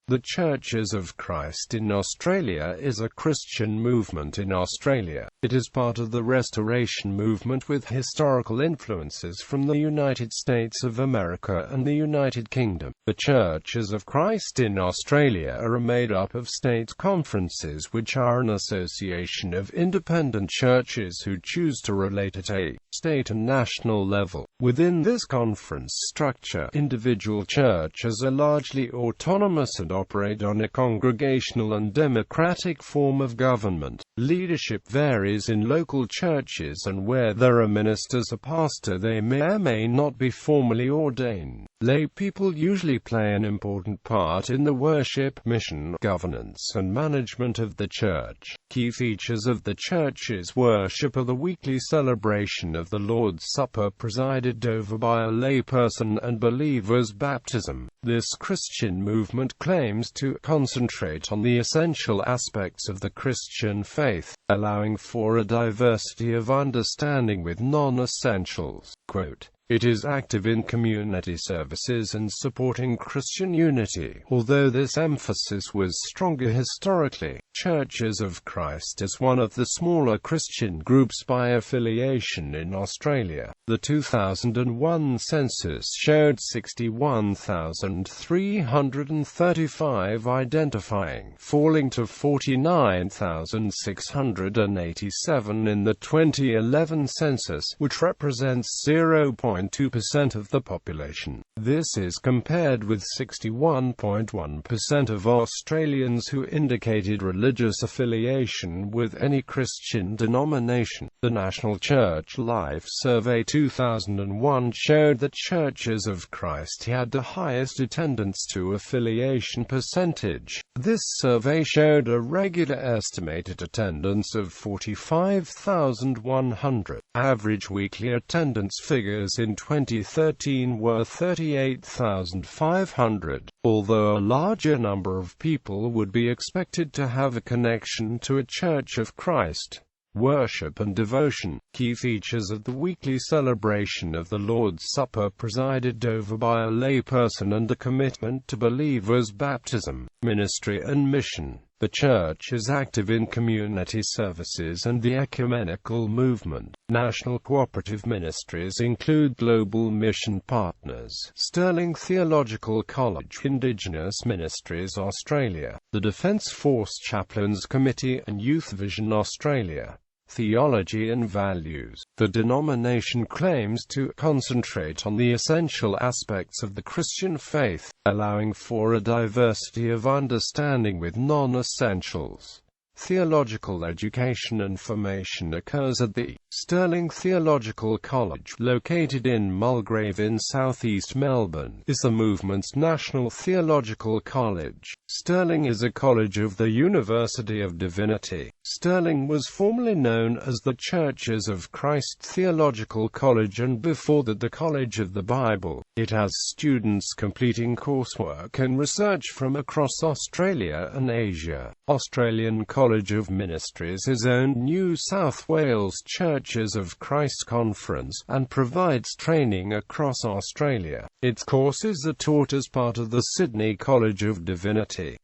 The Churches of Christ in Australia is a Christian movement in Australia. It is part of the Restoration movement with historical influences from the United States of America and the United Kingdom. The Churches of Christ in Australia are made up of state conferences, which are an association of independent churches who choose to relate at a state and national level. Within this conference structure, individual churches are largely autonomous and operate on a congregational and democratic form of government. Leadership varies in local churches, and where there are ministers or pastor, they may or may not be formally ordained. Lay people usually play an important part in the worship, mission, governance, and management of the church. Key features of the church's worship are the weekly celebration of the Lord's Supper presided over by a layperson and believers' baptism. This Christian movement claims to concentrate on the essential aspects of the Christian faith, allowing for a diversity of understanding with non-essentials. Quote, "It is active in community services and supporting Christian unity, although this emphasis was stronger historically. Churches of Christ is one of the smaller Christian groups by affiliation in Australia. The 2001 census showed 61,335 identifying, falling to 49,687 in the 2011 census, which represents 0.2% of the population. This is compared with 61.1% of Australians who indicated religious affiliation with any Christian denomination. The National Church Life Survey 2001 showed that Churches of Christ had the highest attendance to affiliation percentage. This survey showed a regular estimated attendance of 45,100. Average weekly attendance figures in 2013 were 38,500, although a larger number of people would be expected to have a connection to a Church of Christ. Worship and devotion. Key features of the weekly celebration of the Lord's Supper presided over by a layperson and a commitment to believers' baptism. Ministry and mission. The Church is active in community services and the ecumenical movement. National cooperative ministries include Global Mission Partners, Stirling Theological College, Indigenous Ministries Australia, the Defence Force Chaplains Committee, and Youth Vision Australia. Theology and values. The denomination claims to concentrate on the essential aspects of the Christian faith, allowing for a diversity of understanding with non-essentials. Theological education and formation occurs at the Stirling Theological College, located in Mulgrave in southeast Melbourne, is the movement's national theological college. Stirling is a college of the University of Divinity. Stirling was formerly known as the Churches of Christ Theological College and before that the College of the Bible. It has students completing coursework and research from across Australia and Asia. Australian College of Ministries is owned New South Wales Churches of Christ Conference, and provides training across Australia. Its courses are taught as part of the Sydney College of Divinity.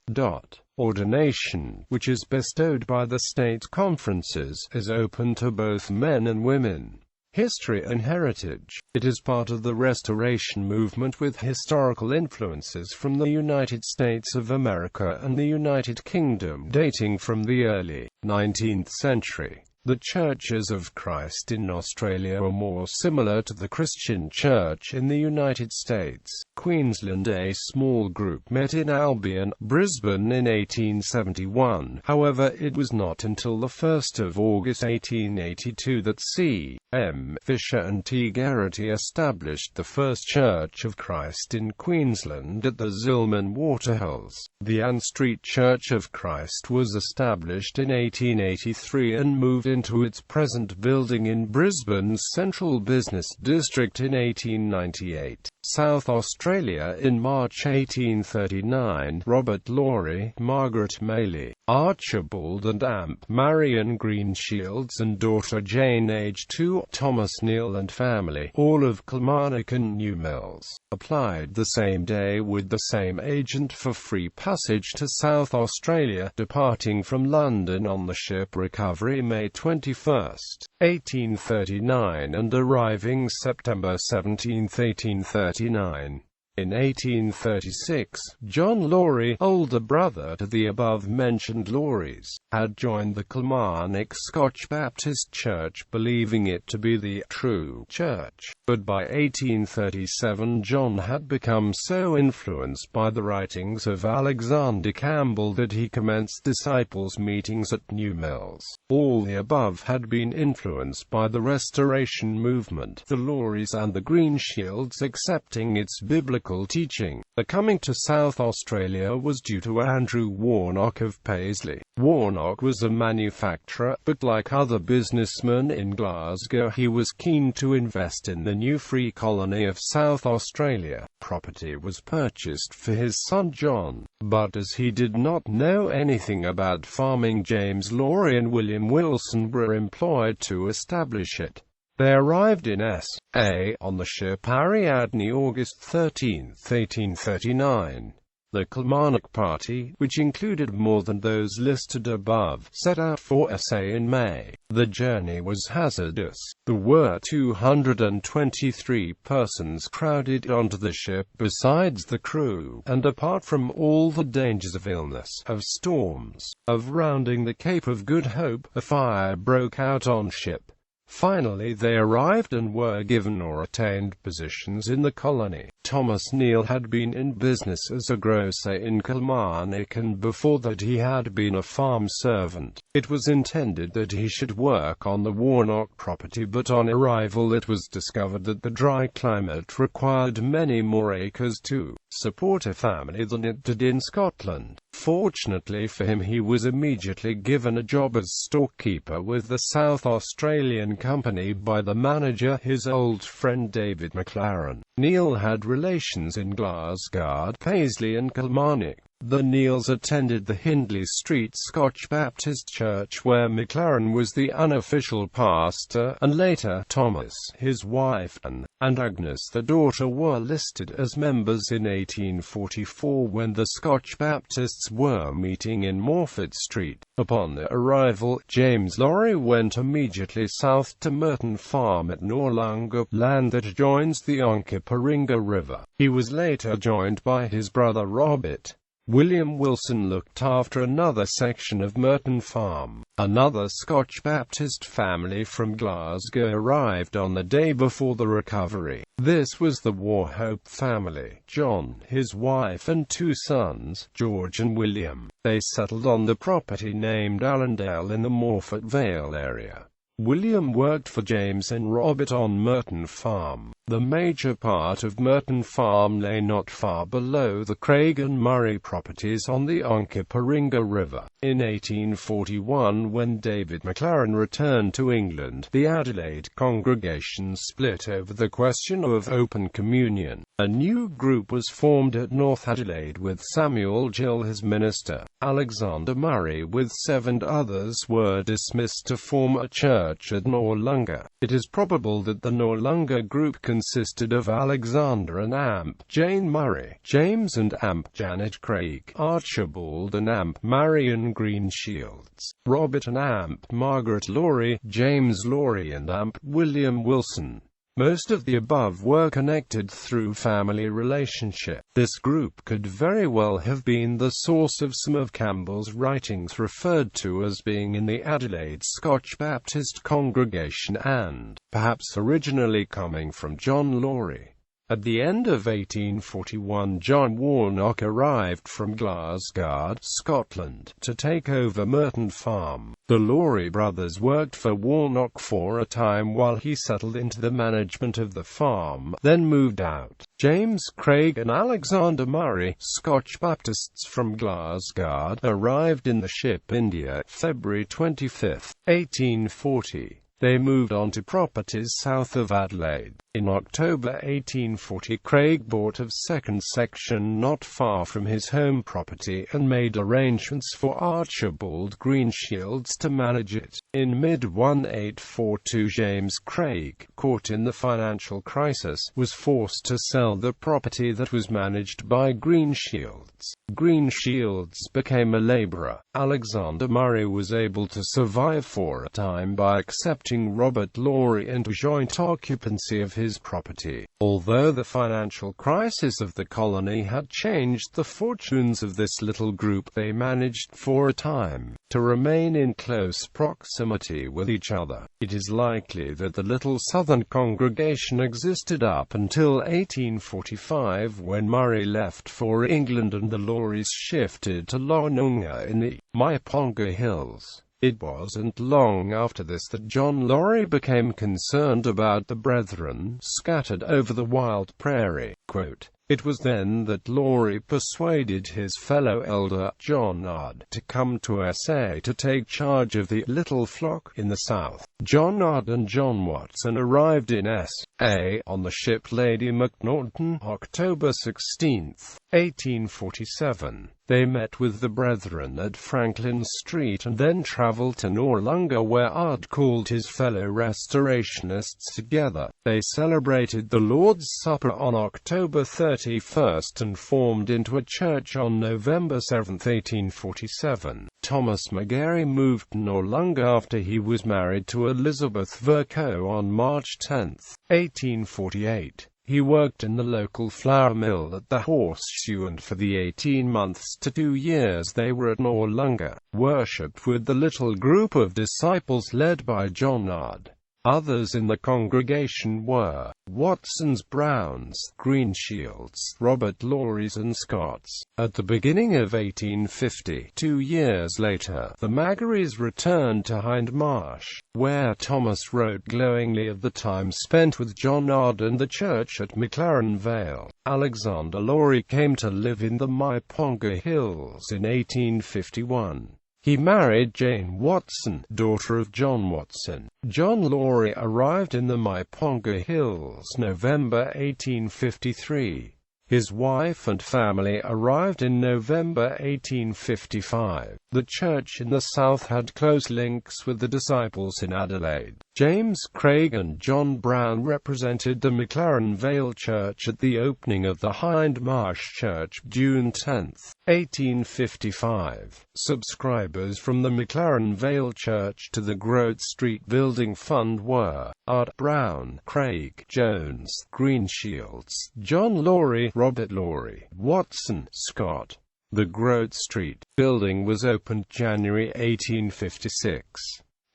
Ordination, which is bestowed by the state conferences, is open to both men and women. History and heritage. It is part of the Restoration movement with historical influences from the United States of America and the United Kingdom, dating from the early 19th century. The Churches of Christ in Australia are more similar to the Christian Church in the United States. Queensland. A small group met in Albion, Brisbane in 1871. However, it was not until the 1st of August 1882 that C. M. Fisher and T. Garrity established the first Church of Christ in Queensland at the Zillman Waterholes. The Ann Street Church of Christ was established in 1883 and moved into its present building in Brisbane's central business district in 1898. South Australia in March 1839. Robert Laurie, Margaret Maylie, Archibald and Amp Marion Greenshields and daughter Jane aged 2, Thomas Neal and family, all of Kilmarnock and Newmilns, applied the same day with the same agent for free passage to South Australia, departing from London on the ship Recovery May 21, 1839 and arriving September 17, 1839. In 1836, John Laurie, older brother to the above-mentioned Lauries, had joined the Kilmarnock Scotch Baptist Church, believing it to be the true church. But by 1837 John had become so influenced by the writings of Alexander Campbell that he commenced disciples' meetings at Newmilns. All the above had been influenced by the Restoration movement, the Lauries and the Greenshields accepting its biblical teaching. The coming to South Australia was due to Andrew Warnock of Paisley. Warnock was a manufacturer, but like other businessmen in Glasgow, he was keen to invest in the new free colony of South Australia. Property was purchased for his son John, but as he did not know anything about farming, James Laurie and William Wilson were employed to establish it. They arrived in S.A. on the ship Ariadne August 13, 1839. The Kilmarnock party, which included more than those listed above, set out for S.A. in May. The journey was hazardous. There were 223 persons crowded onto the ship besides the crew, and apart from all the dangers of illness, of storms, of rounding the Cape of Good Hope, a fire broke out on ship. Finally they arrived and were given or attained positions in the colony. Thomas Neal had been in business as a grocer in Kilmarnock, and before that he had been a farm servant. It was intended that he should work on the Warnock property, but on arrival it was discovered that the dry climate required many more acres to support a family than it did in Scotland. Fortunately for him, he was immediately given a job as storekeeper with the South Australian Company by the manager, his old friend David McLaren. Neal had relations in Glasgow, Paisley and Kilmarnock. The Neals attended the Hindley Street Scotch Baptist Church, where McLaren was the unofficial pastor, and later Thomas, his wife, and Agnes, the daughter, were listed as members in 1844 when the Scotch Baptists were meeting in Morford Street. Upon their arrival, James Laurie went immediately south to Merton Farm at Noarlunga, land that joins the Onkaparinga River. He was later joined by his brother Robert. William Wilson looked after another section of Merton Farm. Another Scotch Baptist family from Glasgow arrived on the day before the Recovery. This was the Warhope family, John, his wife and 2 sons, George and William. They settled on the property named Allendale in the Morford Vale area. William worked for James and Robert on Merton Farm. The major part of Merton Farm lay not far below the Craig and Murray properties on the Onkaparinga River. In 1841, when David McLaren returned to England, the Adelaide congregation split over the question of open communion. A new group was formed at North Adelaide with Samuel Gill as minister. Alexander Murray with 7 others were dismissed to form a church at Noarlunga. It is probable that the Noarlunga group consisted of Alexander and Amp Jane Murray, James and Amp Janet Craig, Archibald and Amp Marion Greenshields, Robert and Amp Margaret Laurie, James Laurie and Amp William Wilson. Most of the above were connected through family relationship. This group could very well have been the source of some of Campbell's writings referred to as being in the Adelaide Scotch Baptist congregation and, perhaps originally coming from John Laurie. At the end of 1841, John Warnock arrived from Glasgow, Scotland, to take over Merton Farm. The Laurie brothers worked for Warnock for a time while he settled into the management of the farm, then moved out. James Craig and Alexander Murray, Scotch Baptists from Glasgow, arrived in the ship India, February 25, 1840. They moved on to properties south of Adelaide. In October 1840, Craig bought a second section not far from his home property and made arrangements for Archibald Greenshields to manage it. In mid-1842, James Craig, caught in the financial crisis, was forced to sell the property that was managed by Greenshields. Greenshields became a labourer. Alexander Murray was able to survive for a time by accepting Robert Laurie into joint occupancy of his property. Although the financial crisis of the colony had changed the fortunes of this little group, they managed for a time to remain in close proximity with each other. It is likely that the little southern congregation existed up until 1845, when Murray left for England and the Lauries shifted to Lonunga in the Myponga Hills. It wasn't long after this that John Laurie became concerned about the brethren scattered over the wild prairie. Quote, "It was then that Laurie persuaded his fellow elder, John Odd, to come to SA to take charge of the little flock in the south. John Odd and John Watson arrived in SA on the ship Lady Macnaghten, October 16, 1847. They met with the brethren at Franklin Street and then travelled to Noarlunga, where Odd called his fellow restorationists together. They celebrated the Lord's Supper on October 31st and formed into a church on November 7, 1847. Thomas McGarry moved to Noarlunga after he was married to Elizabeth Vercoe on March 10, 1848. He worked in the local flour mill at the Horseshoe, and for the 18 months to 2 years they were at Noarlunga, worshipped with the little group of disciples led by John Odd. Others in the congregation were Watsons, Browns, Greenshields, Robert Lauries and Scotts. At the beginning of 1850, 2 years later, the Magarys returned to Hindmarsh, where Thomas wrote glowingly of the time spent with John Odd and the church at McLaren Vale. Alexander Laurie came to live in the Myponga Hills in 1851. He married Jane Watson, daughter of John Watson. John Laurie arrived in the Myponga Hills November 1853. His wife and family arrived in November 1855. The church in the south had close links with the disciples in Adelaide. James Craig and John Brown represented the McLaren Vale Church at the opening of the Hindmarsh Church, June 10, 1855. Subscribers from the McLaren Vale Church to the Grote Street Building Fund were Art Brown, Craig, Jones, Greenshields, John Laurie, Robert Laurie, Watson, Scott. The Grote Street building was opened January 1856.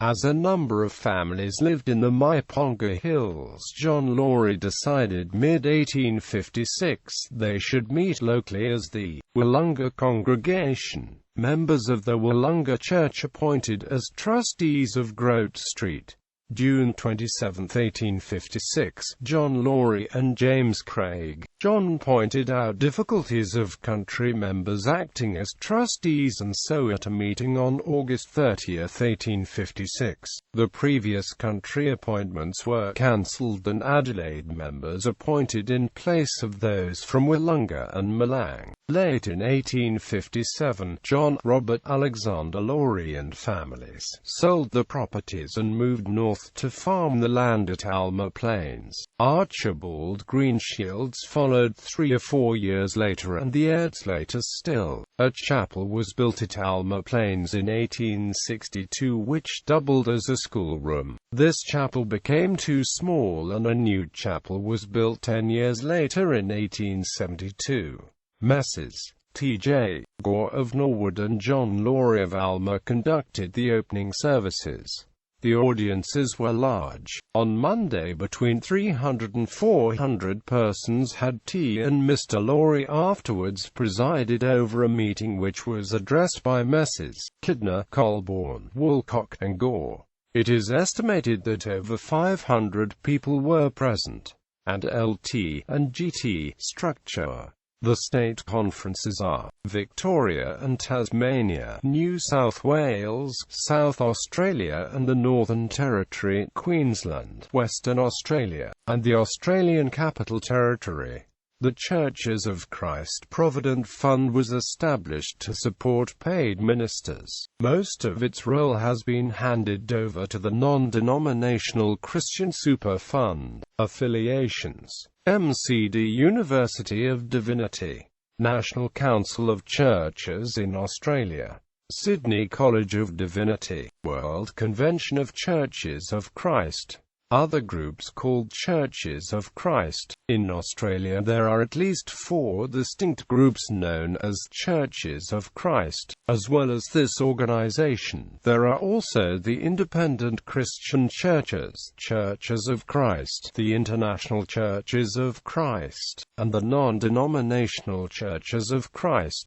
As a number of families lived in the Myponga Hills, John Laurie decided mid-1856 they should meet locally as the Wollonga congregation. Members of the Wollonga Church appointed as trustees of Grote Street. June 27, 1856, John Laurie and James Craig. John pointed out difficulties of country members acting as trustees, and so at a meeting on August 30, 1856, the previous country appointments were cancelled and Adelaide members appointed in place of those from Wollonga and Malang. Late in 1857, John, Robert, Alexander Laurie and families sold the properties and moved north to farm the land at Alma Plains. Archibald Greenshields followed 3 or 4 years later, and the heirs later still. A chapel was built at Alma Plains in 1862 which doubled as a schoolroom. This chapel became too small and a new chapel was built 10 years later in 1872. Messrs. T.J. Gore of Norwood and John Laurie of Alma conducted the opening services. The audiences were large. On Monday between 300 and 400 persons had tea, and Mr. Laurie afterwards presided over a meeting which was addressed by Messrs. Kidner, Colborne, Woolcock and Gore. It is estimated that over 500 people were present, and LT and GT structure The state conferences are Victoria and Tasmania, New South Wales, South Australia and the Northern Territory, Queensland, Western Australia, and the Australian Capital Territory. The Churches of Christ Provident Fund was established to support paid ministers. Most of its role has been handed over to the non-denominational Christian Super Fund. Affiliations: MCD University of Divinity, National Council of Churches in Australia, Sydney College of Divinity, World Convention of Churches of Christ. Other groups called Churches of Christ. In Australia there are at least 4 distinct groups known as Churches of Christ. As well as this organization, there are also the Independent Christian Churches, Churches of Christ, the International Churches of Christ, and the Non-Denominational Churches of Christ.